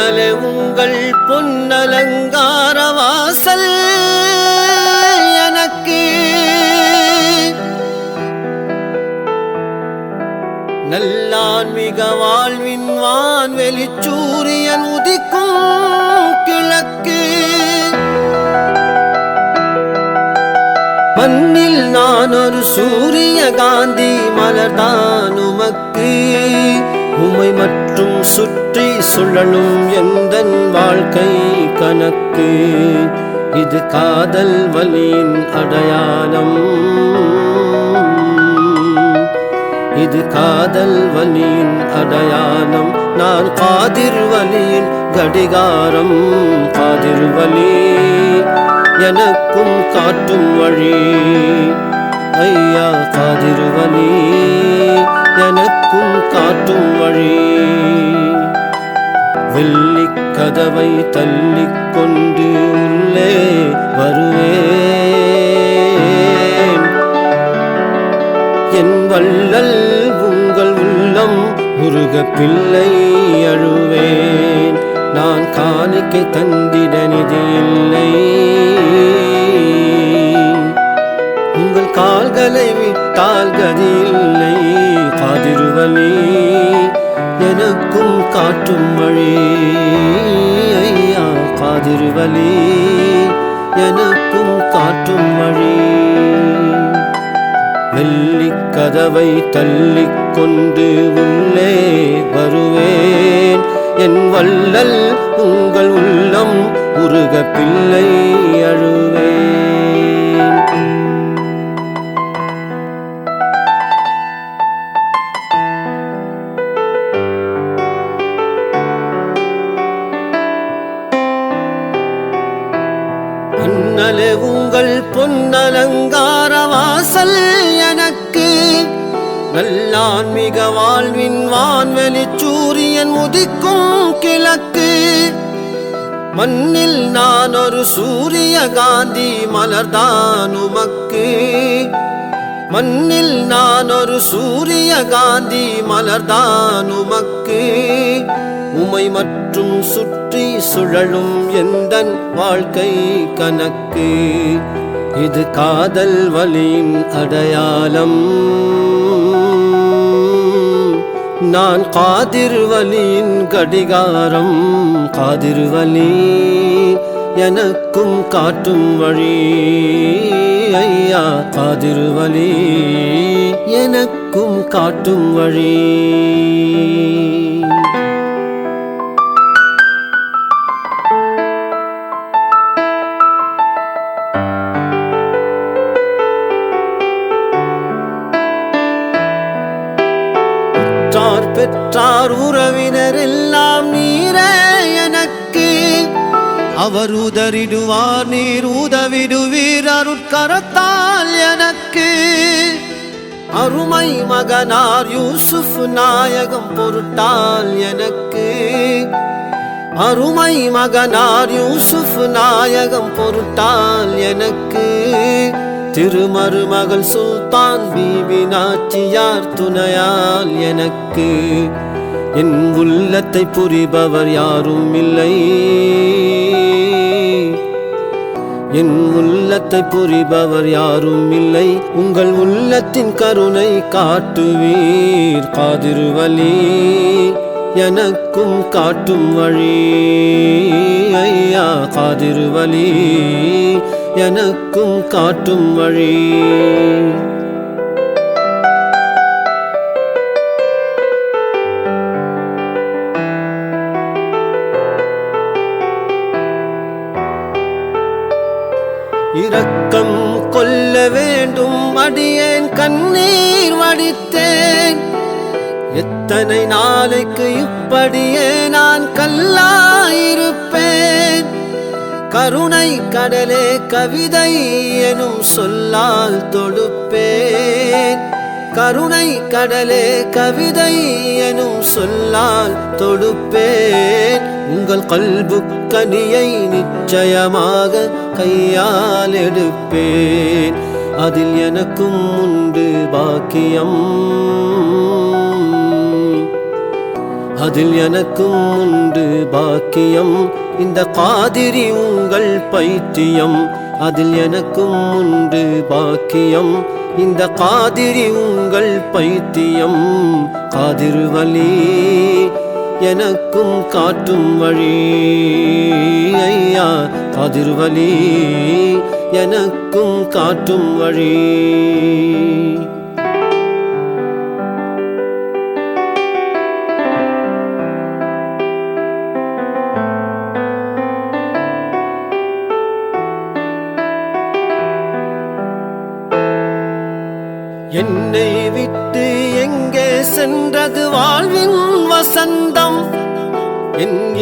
அண்ணலே உங்கள் பொன்னலங்கார வாசல் எனக்கு நல்லான்மிக வாழ்வின் வான்வெளி சூரியன் உதிக்கும் கிழக்கு மண்ணில் நான் ஒரு சூரிய காந்தி மலர்தான் உமக்கு உமை மற்றும் சுற்றி சுழலும் எந்தன் வாழ்க்கை கணக்கு இது காதல் வலியின் அடையாளம் இது காதல் வலியின் அடையாளம் நான் காதிர் வலியின் கடிகாரம் காதிர் வலி எனக்கும் காட்டும் வழி ஐயா காதிர் வலி எனக்கும் காட்டும் வழி வெள்ளிக் கதவை தள்ளிக்கொண்டு உள்ளே வருவேன் என் வள்ளல் உங்கள் உள்ளம் உருக பிள்ளை அழுவேன் நான் காணிக்கை தந்திட நிதி இல்லை உங்கள் கால்களை விட்டால் கதி இல்லை காதிர் வலி எனக்கும் காட்டும் வழி ஐயா காதிர் வலி எனக்கும் காட்டும் வழி வெள்ளிக் கதவை தள்ளிக்கொண்டு உள்ளே வருவேன் என் வள்ளல் உங்கள் உள்ளம் உருக பிள்ளை அழுவேன் அண்ணலே உங்கள் பொன்னலங்கார வாசல் எனக்கு நல்லான்மிக வாழ்வின் வான்வெளி சூரியன் உதிக்கும் கிழக்கு மண்ணில் நான் ஒரு சூரிய காந்தி மலர்தான் உமக்கு மண்ணில் நான் ஒரு சூரிய காந்தி மலர்தான் உமக்கு உமை மற்றும் சுற்றி சுழலும் எந்தன் வாழ்க்கை கணக்கு இது காதல் வலியின் அடையாளம் நான் காதிர் வலியின் கடிகாரம் காதிர் வலி எனக்கும் காட்டும் வழி ஐயா காதிர் வலி எனக்கும் காட்டும் வழி பெற்றார் உறவினர் எல்லாம் நீரே எனக்கு அவர் உதறிடுவார் நீர் உதவிடுவீர் அருட்கரத்தால் எனக்கு அருமை மகனார் யூசுப் நாயகம் பொருட்டால் எனக்கு அருமை மகனார் யூசுப் நாயகம் பொருட்டால் எனக்கு திருமருமகள் சுல்தான் பீபி நாச்சியார் துணையால் எனக்கு என் உள்ளத்தை புரிபவர் யாரும் இல்லை என் உள்ளத்தை புரிபவர் யாரும் இல்லை உங்கள் உள்ளத்தின் கருணை காட்டுவீர் காதிர் வலி எனக்கும் காட்டும் வழி ஐயா காதிர் வலி எனக்கும் காட்டும் வழி இரக்கம் கொள்ள வேண்டும் அடியேன் கண்ணீர் வடித்தேன் எத்தனை நாளைக்கு இப்படியே நான் கல்லாயிருப்பேன் கருணை கடலே கவிதை எனும் சொல்லால் தொடுப்பேன் கருணை கடலே கவிதை எனும் சொல்லால் தொடுப்பேன் உங்கள் கல்பு கனியை நிச்சயமாக கையால் எடுப்பேன் அதில் எனக்கும் உண்டு பாக்கியம் அதில் எனக்கும் உண்டு பாக்கியம், இந்த காதிரி உங்கள் பைத்தியம். அதில் எனக்கும் உண்டு பாக்கியம், இந்த காதிரி உங்கள் பைத்தியம். காதிர் வலி எனக்கும் காட்டும் வழி, ஐயா காதிர் வலி எனக்கும் காட்டும் வழி. என்னை விட்டு எங்கே சென்றது வாழ்வின் வசந்தம்? என்கின்ற